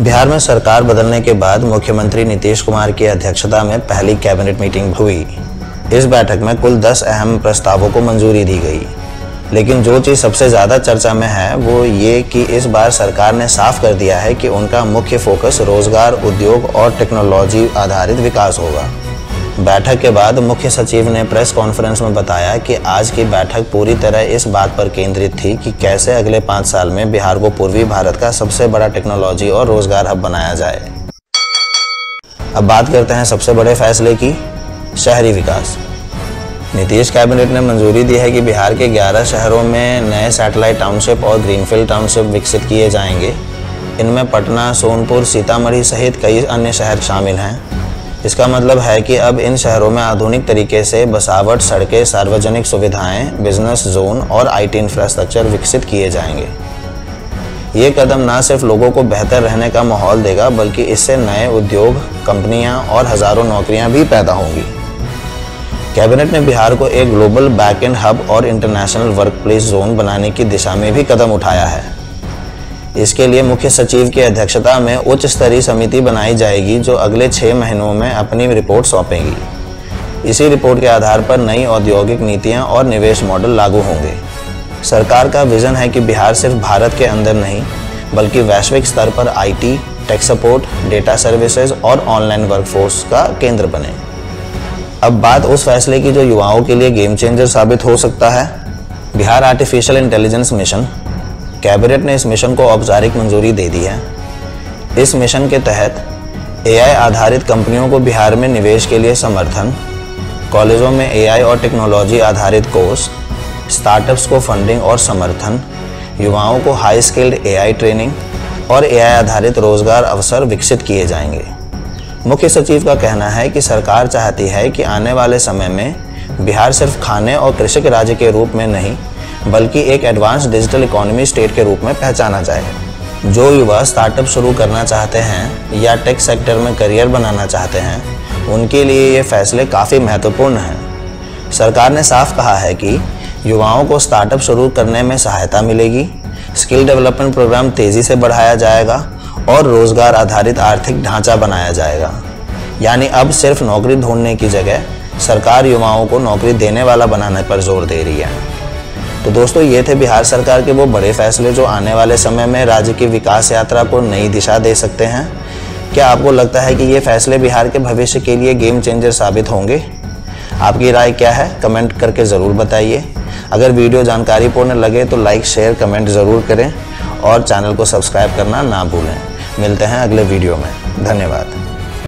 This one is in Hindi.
बिहार में सरकार बदलने के बाद मुख्यमंत्री नीतीश कुमार की अध्यक्षता में पहली कैबिनेट मीटिंग हुई। इस बैठक में कुल 10 अहम प्रस्तावों को मंजूरी दी गई। लेकिन जो चीज़ सबसे ज़्यादा चर्चा में है वो ये कि इस बार सरकार ने साफ कर दिया है कि उनका मुख्य फोकस रोजगार, उद्योग और टेक्नोलॉजी आधारित विकास होगा। बैठक के बाद मुख्य सचिव ने प्रेस कॉन्फ्रेंस में बताया कि आज की बैठक पूरी तरह इस बात पर केंद्रित थी कि कैसे अगले 5 साल में बिहार को पूर्वी भारत का सबसे बड़ा टेक्नोलॉजी और रोजगार हब बनाया जाए। अब बात करते हैं सबसे बड़े फैसले की, शहरी विकास। नीतीश कैबिनेट ने मंजूरी दी है कि बिहार के 11 शहरों में नए सैटेलाइट टाउनशिप और ग्रीनफील्ड टाउनशिप विकसित किए जाएंगे। इनमें पटना, सोनपुर, सीतामढ़ी सहित कई अन्य शहर शामिल हैं। इसका मतलब है कि अब इन शहरों में आधुनिक तरीके से बसावट, सड़कें, सार्वजनिक सुविधाएं, बिजनेस जोन और आईटी इंफ्रास्ट्रक्चर विकसित किए जाएंगे। ये कदम न सिर्फ लोगों को बेहतर रहने का माहौल देगा बल्कि इससे नए उद्योग, कंपनियां और हजारों नौकरियां भी पैदा होंगी। कैबिनेट ने बिहार को एक ग्लोबल बैकएंड हब और इंटरनेशनल वर्कप्लेस जोन बनाने की दिशा में भी कदम उठाया है। इसके लिए मुख्य सचिव की अध्यक्षता में उच्च स्तरीय समिति बनाई जाएगी जो अगले 6 महीनों में अपनी रिपोर्ट सौंपेगी। इसी रिपोर्ट के आधार पर नई औद्योगिक नीतियां और निवेश मॉडल लागू होंगे। सरकार का विजन है कि बिहार सिर्फ भारत के अंदर नहीं बल्कि वैश्विक स्तर पर IT, tech support, data services और ऑनलाइन वर्कफोर्स का केंद्र बने। अब बात उस फैसले की जो युवाओं के लिए गेम चेंजर साबित हो सकता है, Bihar artificial intelligence mission. Cabinet ने इस मिशन को औपचारिक मंजूरी दे दी है। इस मिशन के तहत एआई आधारित कंपनियों को बिहार में निवेश के लिए समर्थन, कॉलेजों में एआई और टेक्नोलॉजी आधारित कोर्स, स्टार्टअप्स को फंडिंग और समर्थन, युवाओं को हाई स्किल्ड एआई ट्रेनिंग और एआई आधारित रोजगार अवसर विकसित किए जाएंगे। मुख्य सचिव का कहना है कि सरकार चाहती है कि आने वाले समय में बिहार सिर्फ खाने और कृषि राज्य के रूप में नहीं बल्कि एक एडवांस डिजिटल इकोनॉमी स्टेट के रूप में पहचाना जाए। जो युवा स्टार्टअप शुरू करना चाहते हैं या टेक सेक्टर में करियर बनाना चाहते हैं उनके लिए ये फैसले काफ़ी महत्वपूर्ण हैं। सरकार ने साफ कहा है कि युवाओं को स्टार्टअप शुरू करने में सहायता मिलेगी, स्किल डेवलपमेंट प्रोग्राम तेज़ी से बढ़ाया जाएगा और रोजगार आधारित आर्थिक ढांचा बनाया जाएगा। यानी अब सिर्फ नौकरी ढूंढने की जगह सरकार युवाओं को नौकरी देने वाला बनाने पर जोर दे रही है। तो दोस्तों, ये थे बिहार सरकार के वो बड़े फैसले जो आने वाले समय में राज्य की विकास यात्रा को नई दिशा दे सकते हैं। क्या आपको लगता है कि ये फैसले बिहार के भविष्य के लिए गेम चेंजर साबित होंगे? आपकी राय क्या है? कमेंट करके ज़रूर बताइए। अगर वीडियो जानकारीपूर्ण लगे तो लाइक, शेयर, कमेंट ज़रूर करें और चैनल को सब्सक्राइब करना ना भूलें। मिलते हैं अगले वीडियो में। धन्यवाद।